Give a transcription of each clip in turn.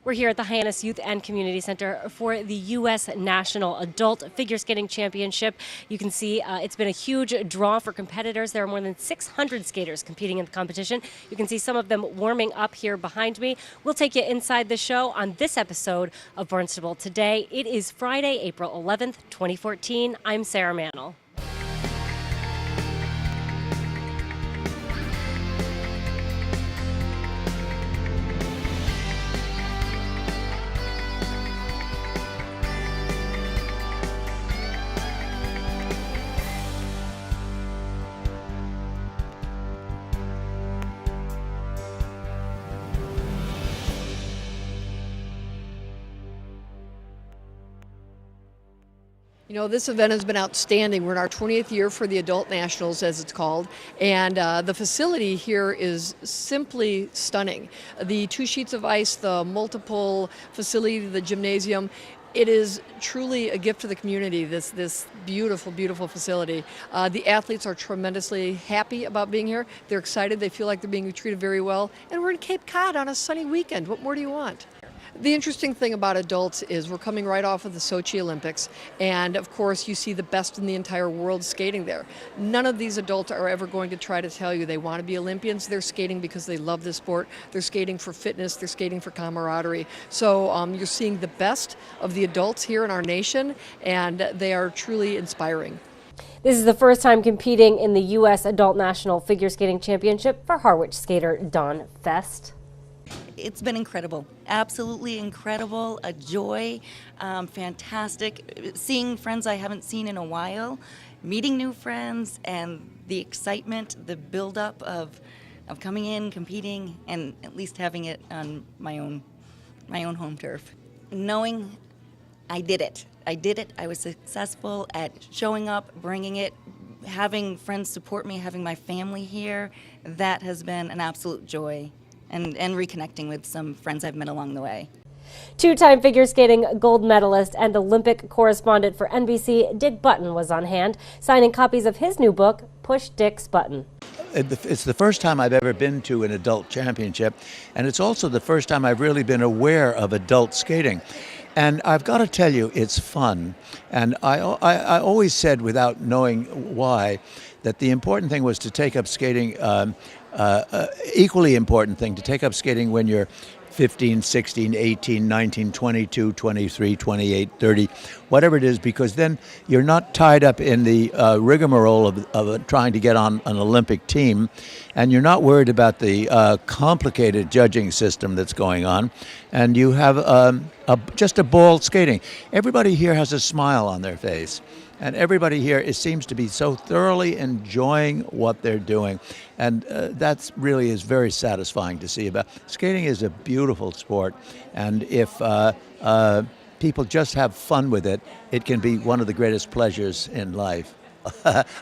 We're here at the Hyannis Youth and Community Center for the U.S. National Adult Figure Skating Championship. You can see it's been a huge draw for competitors. There are more than 600 skaters competing in the competition. You can see some of them warming up here behind me. We'll take you inside the show on this episode of Barnstable Today. It is Friday, April 11th, 2014. I'm Sarah Mannel. You know, this event has been outstanding. We're in our 20th year for the Adult Nationals, as it's called, and the facility here is simply stunning. The 2 sheets of ice, the multiple facility, the gymnasium, it is truly a gift to the community, this beautiful, beautiful facility. The athletes are tremendously happy about being here. They're excited. They feel like they're being treated very well. And we're in Cape Cod on a sunny weekend. What more do you want? The interesting thing about adults is we're coming right off of the Sochi Olympics, and of course you see the best in the entire world skating there. None of these adults are ever going to try to tell you they want to be Olympians. They're skating because they love the sport. They're skating for fitness. They're skating for camaraderie. So you're seeing the best of the adults here in our nation, and they are truly inspiring. This is the first time competing in the U.S. Adult National Figure Skating Championship for Harwich skater Dawn Fest. It's been incredible, absolutely incredible, a joy, fantastic. Seeing friends I haven't seen in a while, meeting new friends, and the excitement, the buildup of coming in, competing, and at least having it on my own home turf. Knowing I did it. I was successful at showing up, bringing it, having friends support me, having my family here. That has been an absolute joy. And reconnecting with some friends I've met along the way. 2-time figure skating gold medalist and Olympic correspondent for NBC, Dick Button, was on hand, signing copies of his new book, Push Dick's Button. It's the first time I've ever been to an adult championship, and it's also the first time I've really been aware of adult skating. And I've got to tell you, it's fun. And I always said, without knowing why, that the important thing was to take up skating, equally important thing, to take up skating when you're 15, 16, 18, 19, 22, 23, 28, 30, whatever it is, because then you're not tied up in the rigmarole of trying to get on an Olympic team, and you're not worried about the complicated judging system that's going on, and you have just a ball skating. Everybody here has a smile on their face. And everybody here seems to be so thoroughly enjoying what they're doing. And that really is very satisfying to see. About skating is a beautiful sport. And if people just have fun with it, it can be one of the greatest pleasures in life.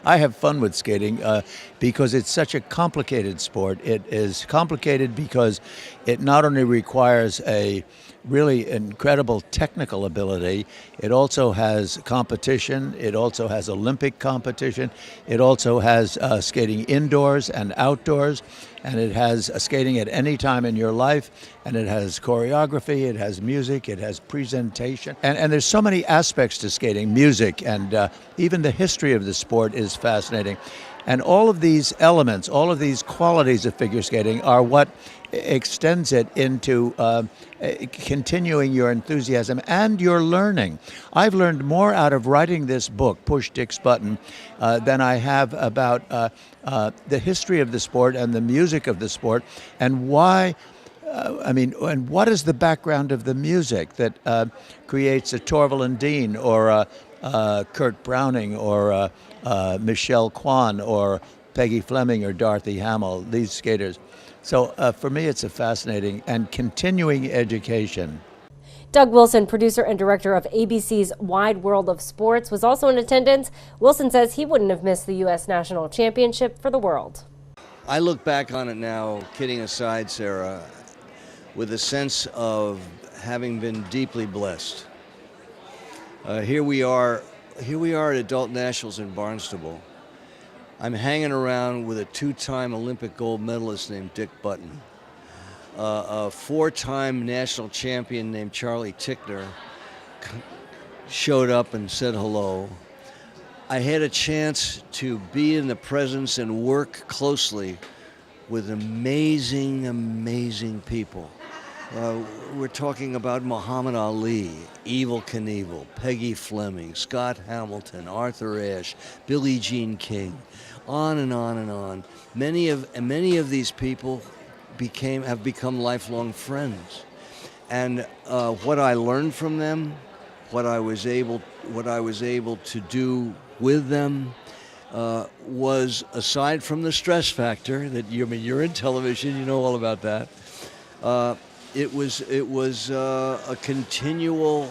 I have fun with skating because it's such a complicated sport. It is complicated because it not only requires a really incredible technical ability, it also has competition, it also has Olympic competition, it also has skating indoors and outdoors, and it has skating at any time in your life, and it has choreography, it has music, it has presentation, and there's so many aspects to skating, music, and even the history of the sport is fascinating. And all of these elements, all of these qualities of figure skating are what extends it into continuing your enthusiasm and your learning. I've learned more out of writing this book, Push Dick's Button, than I have about the history of the sport and the music of the sport, and why. And what is the background of the music that creates a Torval and Dean or a Kurt Browning or Michelle Kwan or Peggy Fleming or Dorothy Hamill, these skaters. So for me, it's a fascinating and continuing education. Doug Wilson, producer and director of ABC's Wide World of Sports, was also in attendance. Wilson says he wouldn't have missed the U.S. National Championship for the world. I look back on it now, kidding aside, Sarah, with a sense of having been deeply blessed. Here we are at Adult Nationals in Barnstable. I'm hanging around with a 2-time Olympic gold medalist named Dick Button. a four-time national champion named Charlie Tickner showed up and said hello. I had a chance to be in the presence and work closely with amazing, amazing people. We're talking about Muhammad Ali, Evel Knievel, Peggy Fleming, Scott Hamilton, Arthur Ashe, Billie Jean King, on and on and on. Many of these people have become lifelong friends, and what I learned from them, what I was able to do with them, was, aside from the stress factor that you're in television, you know all about that. It was a continual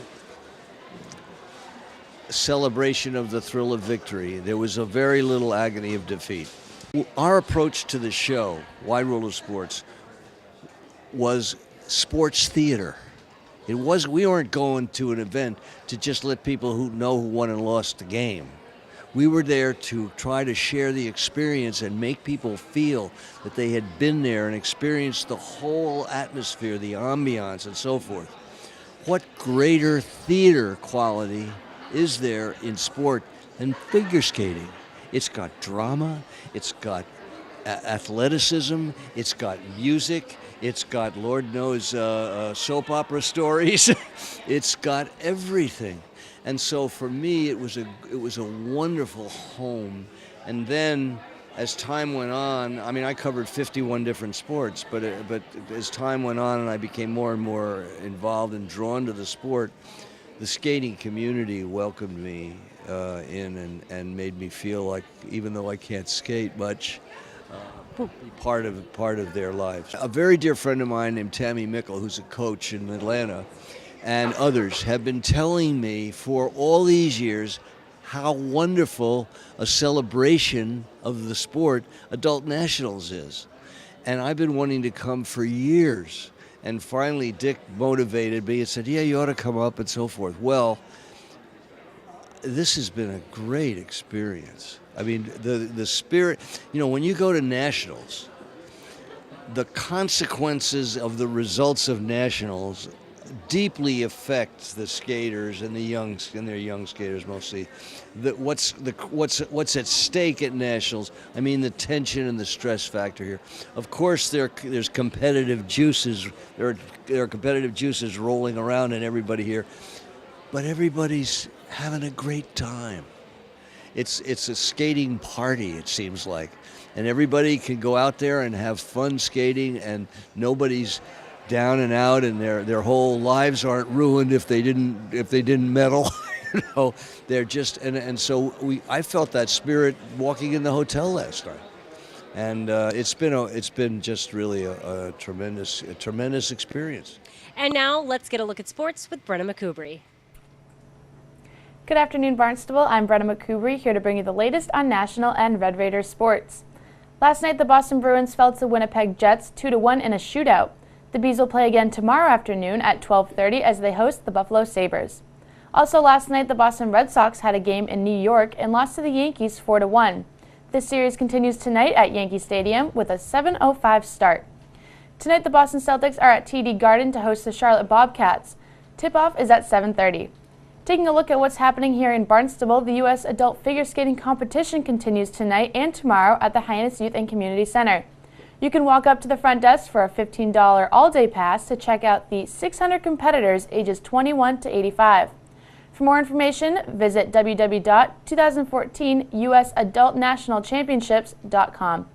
celebration of the thrill of victory. There was a very little agony of defeat. Our approach to the show, Wide World of Sports, was sports theater. We weren't going to an event to just let people who won and lost the game. We were there to try to share the experience and make people feel that they had been there and experienced the whole atmosphere, the ambiance, and so forth. What greater theater quality is there in sport than figure skating? It's got drama, it's got athleticism, it's got music, it's got, Lord knows, soap opera stories. It's got everything. And so for me, it was a wonderful home. And then, as time went on, I mean, I covered 51 different sports, but as time went on and I became more and more involved and drawn to the sport, the skating community welcomed me in and made me feel like, even though I can't skate much, be part of their lives. A very dear friend of mine named Tammy Mickle, who's a coach in Atlanta, and others have been telling me for all these years how wonderful a celebration of the sport Adult Nationals is. And I've been wanting to come for years. And finally Dick motivated me and said, yeah, you ought to come up and so forth. Well, this has been a great experience. I mean, the spirit, when you go to Nationals, the consequences of the results of Nationals deeply affects the skaters and they're young skaters mostly. What's at stake at Nationals? I mean, the tension and the stress factor here. Of course, there's competitive juices. There are competitive juices rolling around in everybody here, but everybody's having a great time. It's a skating party, it seems like, and everybody can go out there and have fun skating, and nobody's down and out, and their whole lives aren't ruined if they didn't medal. They're just and so I felt that spirit walking in the hotel last night, and it's been just really a tremendous experience. And now let's get a look at sports with Brenna McCubry. Good afternoon, Barnstable. I'm Brenna McCubry, here to bring you the latest on National and Red Raiders sports. Last night, the Boston Bruins fell to Winnipeg Jets 2-1 in a shootout. The Bees will play again tomorrow afternoon at 12:30 as they host the Buffalo Sabres. Also last night, the Boston Red Sox had a game in New York and lost to the Yankees 4-1. This series continues tonight at Yankee Stadium with a 7:05 start. Tonight, the Boston Celtics are at TD Garden to host the Charlotte Bobcats. Tip-off is at 7:30. Taking a look at what's happening here in Barnstable, the U.S. Adult Figure Skating Competition continues tonight and tomorrow at the Hyannis Youth and Community Center. You can walk up to the front desk for a $15 all-day pass to check out the 600 competitors ages 21 to 85. For more information, visit www.2014usadultnationalchampionships.com.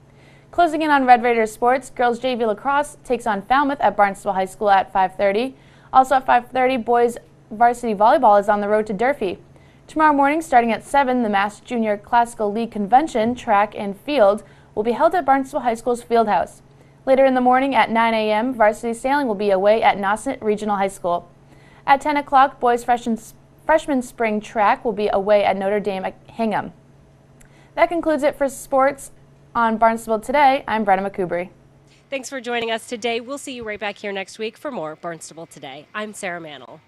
Closing in on Red Raiders sports, girls JV lacrosse takes on Falmouth at Barnstable High School at 5:30. Also at 5:30, boys varsity volleyball is on the road to Durfee. Tomorrow morning, starting at 7, the Mass Junior Classical League Convention, track and field, will be held at Barnstable High School's Fieldhouse. Later in the morning at 9 a.m., varsity sailing will be away at Nauset Regional High School. At 10 o'clock, boys freshman spring track will be away at Notre Dame at Hingham. That concludes it for sports on Barnstable Today. I'm Brenna McCubry. Thanks for joining us today. We'll see you right back here next week for more Barnstable Today. I'm Sarah Mantle.